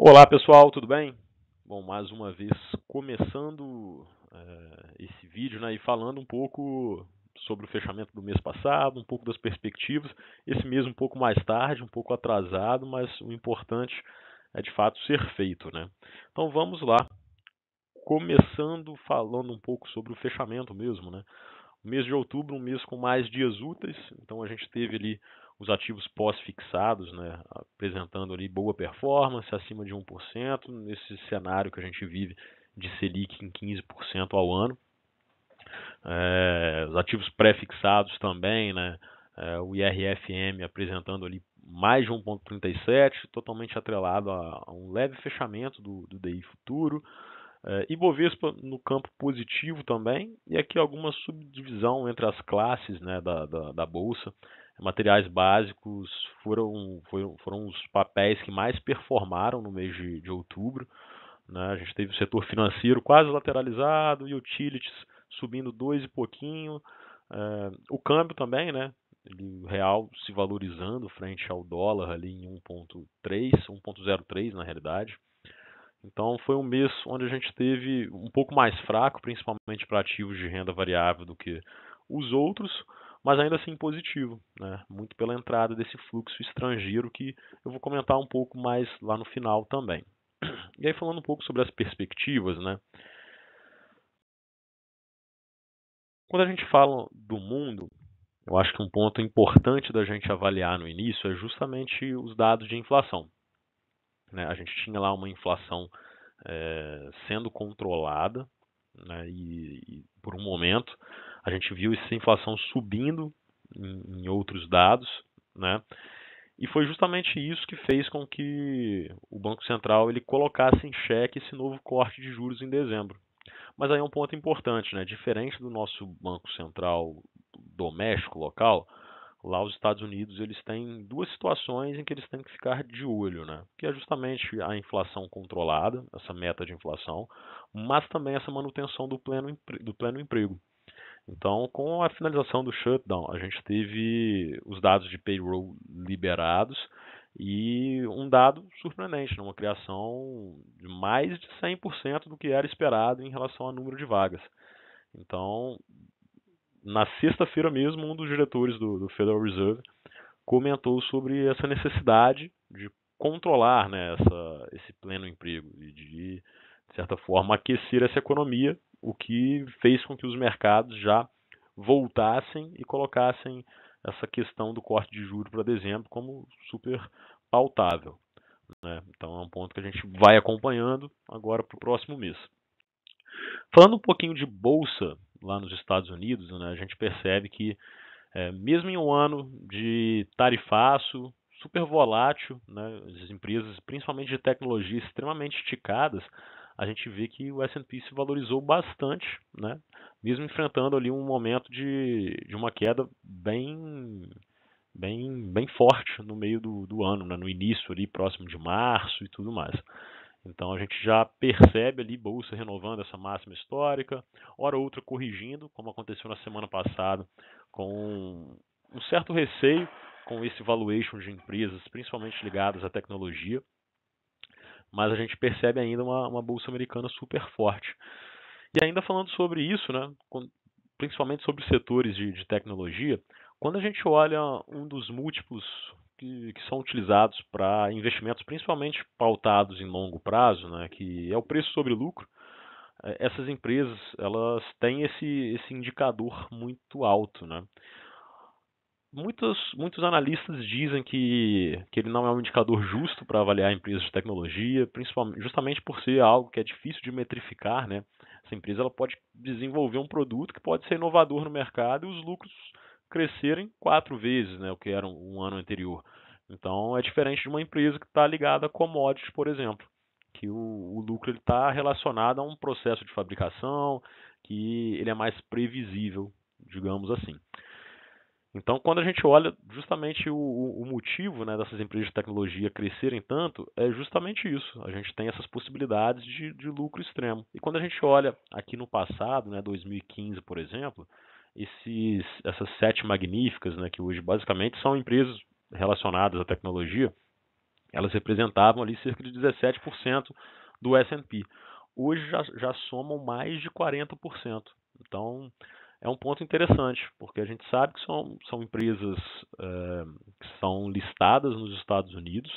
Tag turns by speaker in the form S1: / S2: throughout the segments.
S1: Olá pessoal, tudo bem? Bom, mais uma vez começando esse vídeo, né, e falando um pouco sobre o fechamento do mês passado, um pouco das perspectivas, esse mês um pouco mais tarde, um pouco atrasado, mas o importante é de fato ser feito, né? Então vamos lá, começando falando um pouco sobre o fechamento mesmo, né? O mês de outubro, um mês com mais dias úteis, então a gente teve ali os ativos pós-fixados, né, apresentando ali boa performance, acima de 1%, nesse cenário que a gente vive de Selic em 15% ao ano. Os ativos pré-fixados também, né, o IRFM apresentando ali mais de 1,37, totalmente atrelado a um leve fechamento do DI futuro. Ibovespa no campo positivo também, e aqui alguma subdivisão entre as classes, né, da Bolsa. Materiais básicos foram os papéis que mais performaram no mês de outubro. Né? A gente teve o setor financeiro quase lateralizado, e utilities subindo 2 e pouquinho. O câmbio também, né? O real se valorizando frente ao dólar ali em 1,3, 1,03 na realidade. Então foi um mês onde a gente teve um pouco mais fraco, principalmente para ativos de renda variável do que os outros, mas ainda assim positivo, né? Muito pela entrada desse fluxo estrangeiro que eu vou comentar um pouco mais lá no final também. E aí falando um pouco sobre as perspectivas, né? Quando a gente fala do mundo, eu acho que um ponto importante da gente avaliar no início é justamente os dados de inflação. Né? A gente tinha lá uma inflação sendo controlada, né, e por um momento a gente viu essa inflação subindo em outros dados, né, e foi justamente isso que fez com que o Banco Central ele colocasse em xeque esse novo corte de juros em dezembro. Mas aí é um ponto importante, né? Diferente do nosso Banco Central doméstico local, lá os Estados Unidos eles têm duas situações em que eles têm que ficar de olho, né? Que é justamente a inflação controlada, essa meta de inflação, mas também essa manutenção do pleno emprego. Então, com a finalização do shutdown, a gente teve os dados de payroll liberados e um dado surpreendente, né? Uma criação de mais de 100% do que era esperado em relação ao número de vagas. Então, na sexta-feira mesmo, um dos diretores do Federal Reserve comentou sobre essa necessidade de controlar, né, esse pleno emprego e de certa forma, aquecer essa economia, o que fez com que os mercados já voltassem e colocassem essa questão do corte de juros para dezembro como super pautável. Né? Então é um ponto que a gente vai acompanhando agora para o próximo mês. Falando um pouquinho de bolsa lá nos Estados Unidos, né, a gente percebe que mesmo em um ano de tarifaço, super volátil, né, as empresas, principalmente de tecnologia, extremamente esticadas, a gente vê que o S&P se valorizou bastante, né, mesmo enfrentando ali um momento de uma queda bem forte no meio do ano, né, no início ali, próximo de março e tudo mais. Então a gente já percebe ali bolsa renovando essa máxima histórica, hora ou outra corrigindo, como aconteceu na semana passada, com um certo receio com esse valuation de empresas, principalmente ligadas à tecnologia, mas a gente percebe ainda uma bolsa americana super forte. E ainda falando sobre isso, né, principalmente sobre setores de tecnologia, quando a gente olha um dos múltiplos que são utilizados para investimentos, principalmente pautados em longo prazo, né, que é o preço sobre lucro, essas empresas elas têm esse indicador muito alto, né? Muitos analistas dizem que ele não é um indicador justo para avaliar empresas de tecnologia, principalmente, justamente por ser algo que é difícil de metrificar, né? Essa empresa ela pode desenvolver um produto que pode ser inovador no mercado e os lucros crescerem 4 vezes, né, o que era um ano anterior. Então é diferente de uma empresa que está ligada a commodities, por exemplo, que o lucro está relacionado a um processo de fabricação que ele é mais previsível, digamos assim. Então, quando a gente olha justamente o motivo, né, dessas empresas de tecnologia crescerem tanto, é justamente isso. A gente tem essas possibilidades de lucro extremo. E quando a gente olha aqui no passado, né, 2015, por exemplo, essas sete magníficas, né, que hoje basicamente são empresas relacionadas à tecnologia, elas representavam ali cerca de 17% do S&P. Hoje já somam mais de 40%. Então, é um ponto interessante, porque a gente sabe que são empresas que são listadas nos Estados Unidos,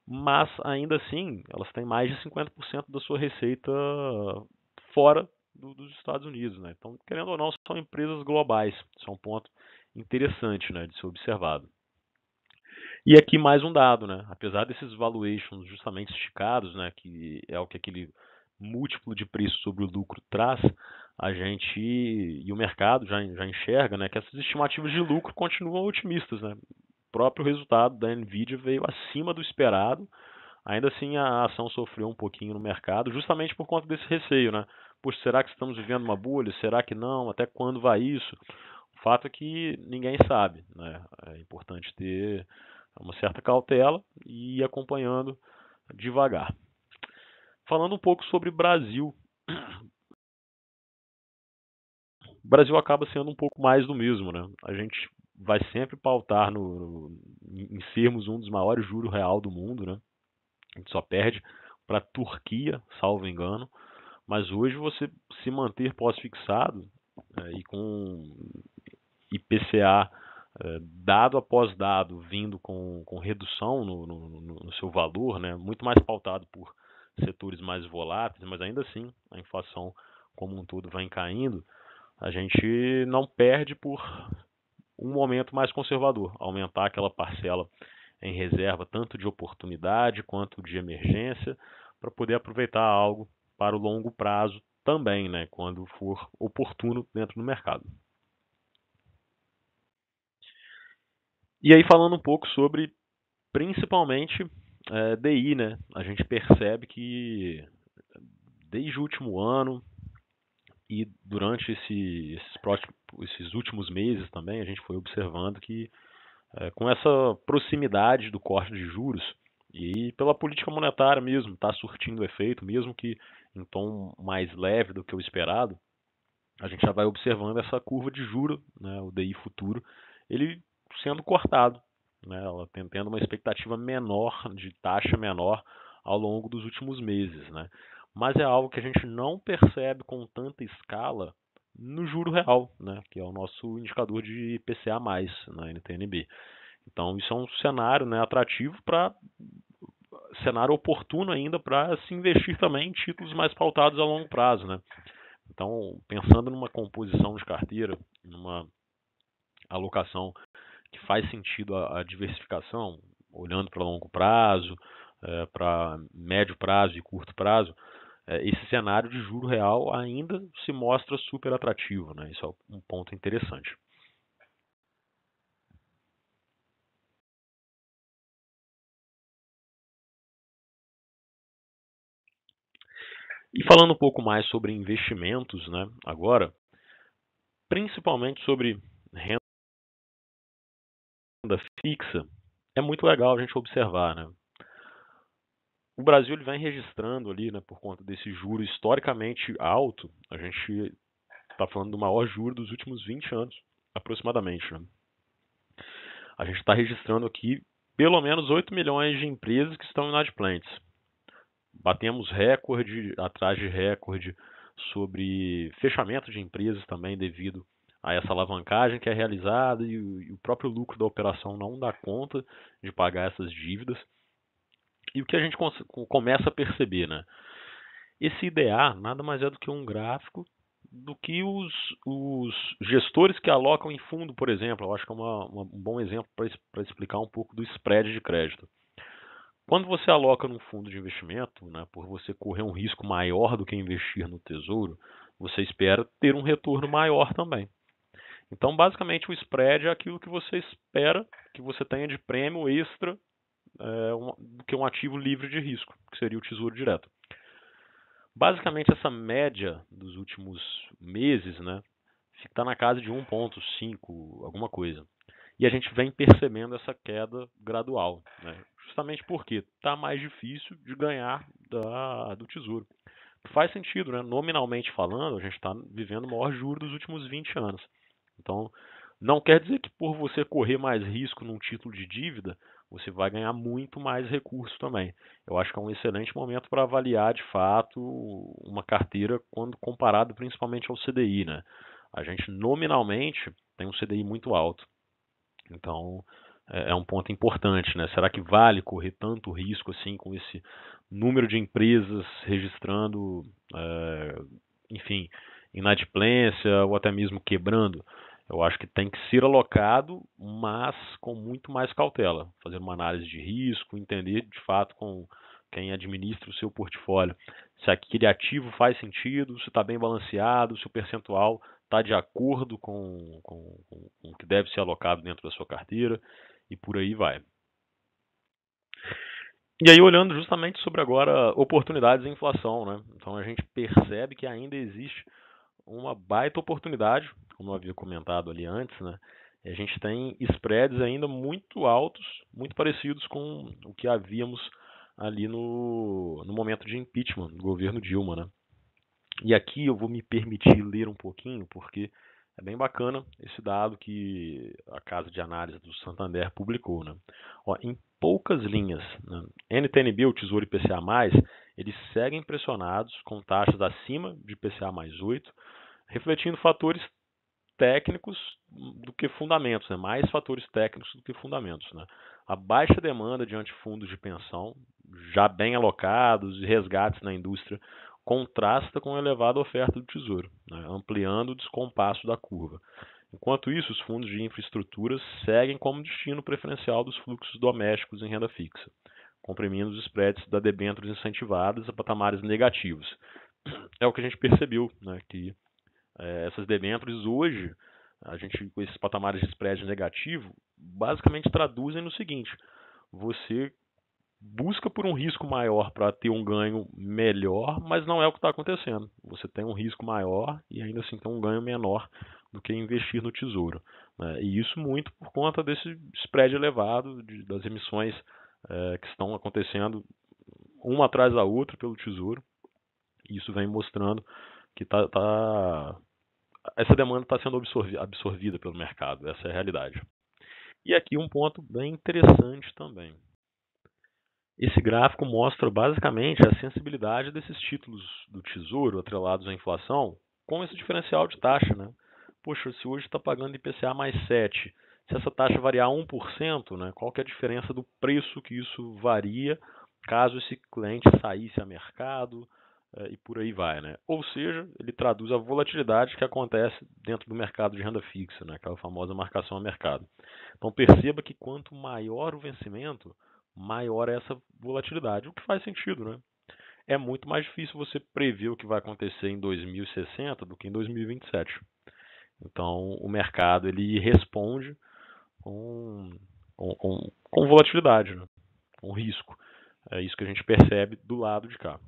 S1: mas ainda assim elas têm mais de 50% da sua receita fora dos Estados Unidos, né? Então, querendo ou não, são empresas globais. Isso é um ponto interessante, né, de ser observado. E aqui mais um dado, né? Apesar desses valuations justamente esticados, né, que é o que aquele múltiplo de preço sobre o lucro traz, a gente e o mercado já enxerga, né, que essas estimativas de lucro continuam otimistas, né? O próprio resultado da Nvidia veio acima do esperado. Ainda assim, a ação sofreu um pouquinho no mercado, justamente por conta desse receio, né? Poxa, será que estamos vivendo uma bolha? Será que não? Até quando vai isso? O fato é que ninguém sabe, né? É importante ter uma certa cautela e ir acompanhando devagar. Falando um pouco sobre Brasil, o Brasil acaba sendo um pouco mais do mesmo, né? A gente vai sempre pautar em sermos um dos maiores juros real do mundo, né? A gente só perde para a Turquia, salvo engano. Mas hoje você se manter pós-fixado e com IPCA dado após dado vindo com redução no seu valor, né, muito mais pautado por setores mais voláteis, mas ainda assim a inflação como um todo vai caindo, a gente não perde por um momento mais conservador, aumentar aquela parcela em reserva tanto de oportunidade quanto de emergência para poder aproveitar algo para o longo prazo também, né, quando for oportuno dentro do mercado. E aí falando um pouco sobre principalmente DI, né, a gente percebe que desde o último ano e durante esses últimos meses também a gente foi observando que com essa proximidade do corte de juros e pela política monetária mesmo, está surtindo efeito, mesmo que em tom mais leve do que o esperado, a gente já vai observando essa curva de juro, né, o DI futuro, ele sendo cortado, né, ela tendo uma expectativa menor, de taxa menor ao longo dos últimos meses. Né. Mas é algo que a gente não percebe com tanta escala no juro real, né, que é o nosso indicador de IPCA+, na NTNB. Então, isso é um cenário, né, atrativo para cenário oportuno ainda para se investir também em títulos mais pautados a longo prazo, né? Então, pensando numa composição de carteira, numa alocação que faz sentido a diversificação, olhando para longo prazo, para médio prazo e curto prazo, esse cenário de juro real ainda se mostra super atrativo, né? Isso é um ponto interessante. E falando um pouco mais sobre investimentos, né, agora, principalmente sobre renda fixa, é muito legal a gente observar, né? O Brasil ele vem registrando ali, né, por conta desse juro historicamente alto, a gente está falando do maior juro dos últimos 20 anos, aproximadamente. Né? A gente está registrando aqui pelo menos 8 milhões de empresas que estão inadimplentes. Batemos recorde atrás de recorde sobre fechamento de empresas também devido a essa alavancagem que é realizada e o próprio lucro da operação não dá conta de pagar essas dívidas. E o que a gente começa a perceber, né? Esse IDA nada mais é do que um gráfico do que os gestores que alocam em fundo, por exemplo. Eu acho que é um bom exemplo para explicar um pouco do spread de crédito. Quando você aloca num fundo de investimento, né, por você correr um risco maior do que investir no tesouro, você espera ter um retorno maior também. Então, basicamente, o spread é aquilo que você espera que você tenha de prêmio extra do que um ativo livre de risco, que seria o tesouro direto. Basicamente, essa média dos últimos meses, né, está na casa de 1,5, alguma coisa. E a gente vem percebendo essa queda gradual, né, justamente porque está mais difícil de ganhar do tesouro. Faz sentido, né? Nominalmente falando, a gente está vivendo o maior juro dos últimos 20 anos. Então, não quer dizer que por você correr mais risco num título de dívida, você vai ganhar muito mais recurso também. Eu acho que é um excelente momento para avaliar de fato uma carteira quando comparado principalmente ao CDI, né? A gente nominalmente tem um CDI muito alto. Então, é um ponto importante, né? Será que vale correr tanto risco assim com esse número de empresas registrando, é, enfim, inadimplência ou até mesmo quebrando? Eu acho que tem que ser alocado, mas com muito mais cautela, fazer uma análise de risco, entender de fato com quem administra o seu portfólio se aquele ativo faz sentido, se está bem balanceado, se o percentual está de acordo com o que deve ser alocado dentro da sua carteira e por aí vai. E aí, olhando justamente sobre agora oportunidades em inflação, né? Então a gente percebe que ainda existe uma baita oportunidade, como eu havia comentado ali antes, né? E a gente tem spreads ainda muito altos, muito parecidos com o que havíamos ali no momento de impeachment do governo Dilma, né? E aqui eu vou me permitir ler um pouquinho, porque é bem bacana esse dado que a casa de análise do Santander publicou, né? Ó, em poucas linhas, né? NTNB, o Tesouro IPCA+, eles seguem pressionados com taxas acima de IPCA mais 8, refletindo fatores técnicos do que fundamentos, né? Mais fatores técnicos do que fundamentos, né? A baixa demanda diante de fundos de pensão, já bem alocados e resgates na indústria, contrasta com a elevada oferta do Tesouro, né? Ampliando o descompasso da curva. Enquanto isso, os fundos de infraestrutura seguem como destino preferencial dos fluxos domésticos em renda fixa, comprimindo os spreads da debêntures incentivadas a patamares negativos. É o que a gente percebeu, né, que essas debêntures hoje, a gente com esses patamares de spread negativo, basicamente traduzem no seguinte: você busca por um risco maior para ter um ganho melhor, mas não é o que está acontecendo. Você tem um risco maior e ainda assim tem um ganho menor do que investir no tesouro, né? E isso muito por conta desse spread elevado das emissões que estão acontecendo uma atrás da outra pelo tesouro. E isso vem mostrando que essa demanda está sendo absorvida pelo mercado, essa é a realidade. E aqui um ponto bem interessante também. Esse gráfico mostra basicamente a sensibilidade desses títulos do Tesouro atrelados à inflação com esse diferencial de taxa, né? Poxa, se hoje está pagando IPCA mais 7, se essa taxa variar 1%, né, qual que é a diferença do preço que isso varia caso esse cliente saísse a mercado e por aí vai, né? Ou seja, ele traduz a volatilidade que acontece dentro do mercado de renda fixa, né, aquela famosa marcação a mercado. Então perceba que quanto maior o vencimento, maior é essa volatilidade, o que faz sentido, né? É muito mais difícil você prever o que vai acontecer em 2060 do que em 2027. Então, o mercado ele responde com, com volatilidade, né? Com risco. É isso que a gente percebe do lado de cá.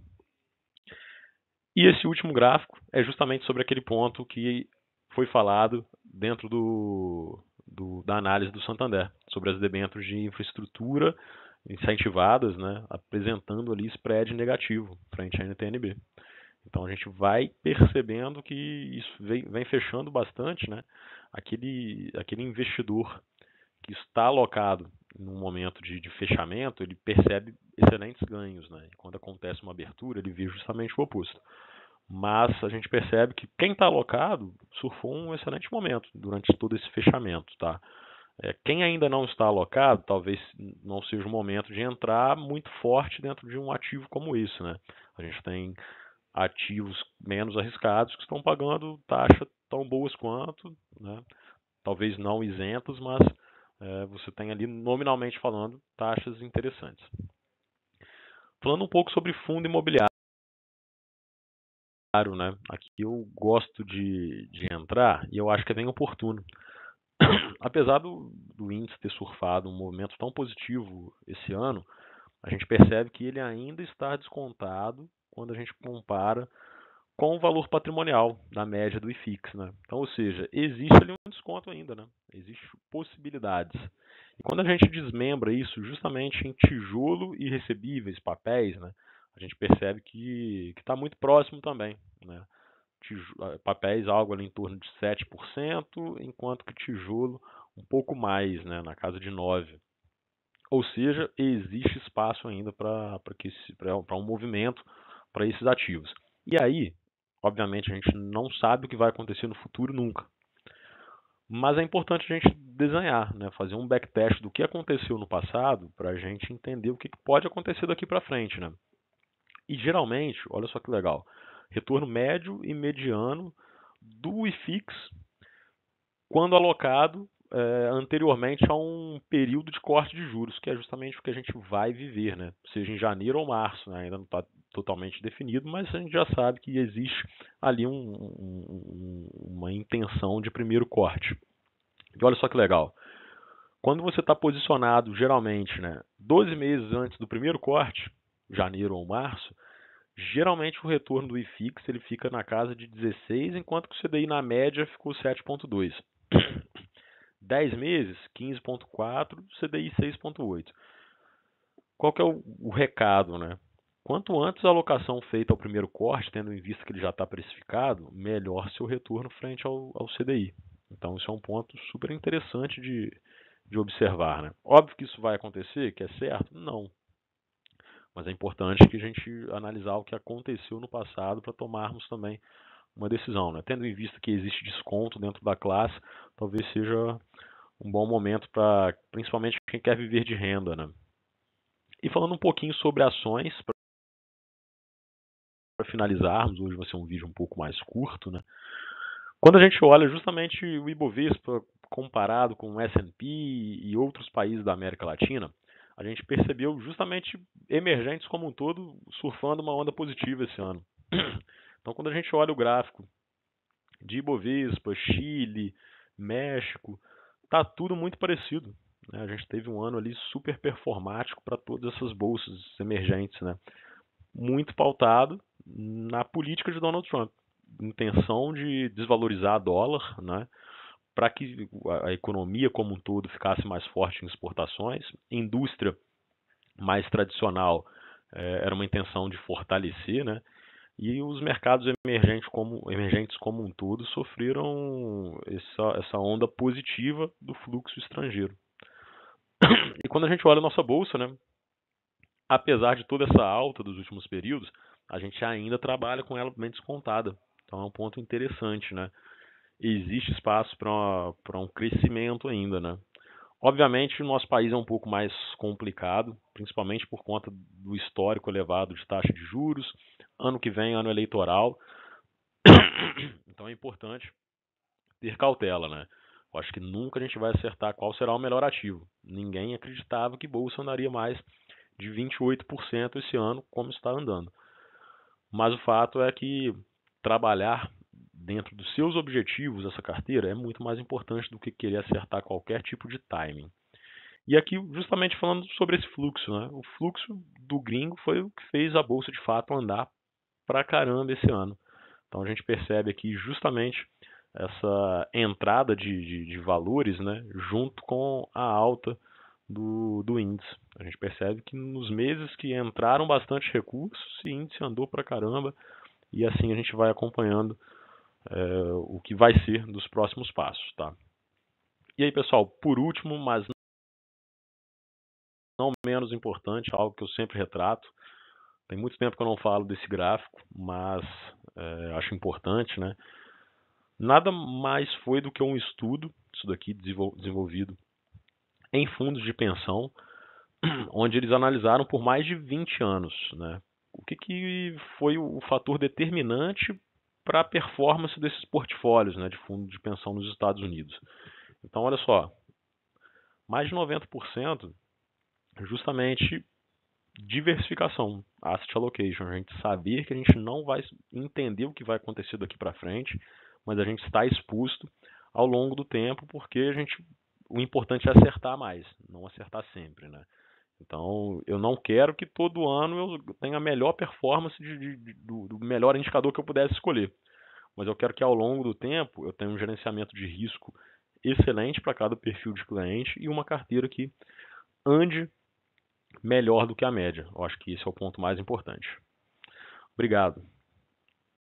S1: E esse último gráfico é justamente sobre aquele ponto que foi falado dentro da análise do Santander, sobre as debêntures de infraestrutura incentivadas, né, apresentando ali spread negativo frente à NTNB. Então a gente vai percebendo que isso vem fechando bastante, né, aquele investidor que está alocado num momento de fechamento, ele percebe excelentes ganhos, né? E quando acontece uma abertura, ele vê justamente o oposto. Mas a gente percebe que quem está alocado surfou um excelente momento durante todo esse fechamento, tá? Quem ainda não está alocado, talvez não seja o momento de entrar muito forte dentro de um ativo como esse, né? A gente tem ativos menos arriscados que estão pagando taxa tão boas quanto, né? Talvez não isentos, mas você tem ali, nominalmente falando, taxas interessantes. Falando um pouco sobre fundo imobiliário, né? Aqui eu gosto de entrar e eu acho que é bem oportuno. Apesar do índice ter surfado um movimento tão positivo esse ano, a gente percebe que ele ainda está descontado quando a gente compara com o valor patrimonial da média do IFIX, né? Então, ou seja, existe ali um desconto ainda, né? Existem possibilidades. E quando a gente desmembra isso justamente em tijolo e recebíveis, papéis, né? A gente percebe que está muito próximo também, né? Papéis algo ali em torno de 7%, enquanto que tijolo um pouco mais, né? Na casa de 9%. Ou seja, existe espaço ainda para um movimento para esses ativos. E aí, obviamente, a gente não sabe o que vai acontecer no futuro nunca. Mas é importante a gente desenhar, né? Fazer um backtest do que aconteceu no passado para a gente entender o que pode acontecer daqui para frente, né? E geralmente, olha só que legal, retorno médio e mediano do IFIX quando alocado anteriormente a um período de corte de juros, que é justamente o que a gente vai viver, né? Seja em janeiro ou março, né? Ainda não está totalmente definido, mas a gente já sabe que existe ali uma intenção de primeiro corte. E olha só que legal. Quando você está posicionado, geralmente, né, 12 meses antes do primeiro corte, janeiro ou março, geralmente o retorno do IFIX ele fica na casa de 16, enquanto que o CDI na média ficou 7,2. 10 meses, 15,4, CDI 6,8. Qual que é o recado, né? Quanto antes a alocação feita ao primeiro corte, tendo em vista que ele já está precificado, melhor seu retorno frente ao CDI. Então isso é um ponto super interessante de observar, né? Óbvio que isso vai acontecer, que é certo? Não. Mas é importante que a gente analisar o que aconteceu no passado para tomarmos também uma decisão, né? Tendo em vista que existe desconto dentro da classe, talvez seja um bom momento para principalmente quem quer viver de renda, né? E falando um pouquinho sobre ações, para finalizarmos, hoje vai ser um vídeo um pouco mais curto, né? Quando a gente olha justamente o Ibovespa comparado com o S&P e outros países da América Latina, a gente percebeu justamente emergentes como um todo surfando uma onda positiva esse ano. Então, quando a gente olha o gráfico de Ibovespa, Chile, México, tá tudo muito parecido, né? A gente teve um ano ali super performático para todas essas bolsas emergentes, né? Muito pautado na política de Donald Trump, intenção de desvalorizar dólar, né? Para que a economia como um todo ficasse mais forte em exportações, indústria mais tradicional era uma intenção de fortalecer, né? E os mercados emergentes como um todo sofreram essa onda positiva do fluxo estrangeiro. E quando a gente olha a nossa bolsa, né, apesar de toda essa alta dos últimos períodos, a gente ainda trabalha com ela bem descontada. Então é um ponto interessante, né? Existe espaço para um crescimento ainda, né? Obviamente, o nosso país é um pouco mais complicado, principalmente por conta do histórico elevado de taxa de juros. Ano que vem, ano eleitoral. Então é importante ter cautela, né? Eu acho que nunca a gente vai acertar qual será o melhor ativo. Ninguém acreditava que bolsa andaria mais de 28% esse ano, como está andando. Mas o fato é que trabalhar dentro dos seus objetivos, essa carteira, é muito mais importante do que querer acertar qualquer tipo de timing. E aqui, justamente falando sobre esse fluxo, né? O fluxo do gringo foi o que fez a bolsa de fato andar pra caramba esse ano. Então a gente percebe aqui justamente essa entrada de valores, né, junto com a alta do índice. A gente percebe que nos meses que entraram bastante recursos, o índice andou pra caramba e assim a gente vai acompanhando o que vai ser dos próximos passos, tá? E aí, pessoal, por último, mas não menos importante, algo que eu sempre retrato. Tem muito tempo que eu não falo desse gráfico, mas acho importante, né? Nada mais foi do que um estudo, isso daqui desenvolvido em fundos de pensão, onde eles analisaram por mais de 20 anos, né? O que foi o fator determinante para a performance desses portfólios, né, de fundo de pensão nos Estados Unidos. Então, olha só, mais de 90% justamente diversificação, asset allocation, a gente saber que a gente não vai entender o que vai acontecer daqui para frente, mas a gente está exposto ao longo do tempo, porque o importante é acertar mais, não acertar sempre, né? Então, eu não quero que todo ano eu tenha a melhor performance do melhor indicador que eu pudesse escolher, mas eu quero que ao longo do tempo eu tenha um gerenciamento de risco excelente para cada perfil de cliente e uma carteira que ande melhor do que a média. Eu acho que esse é o ponto mais importante. Obrigado.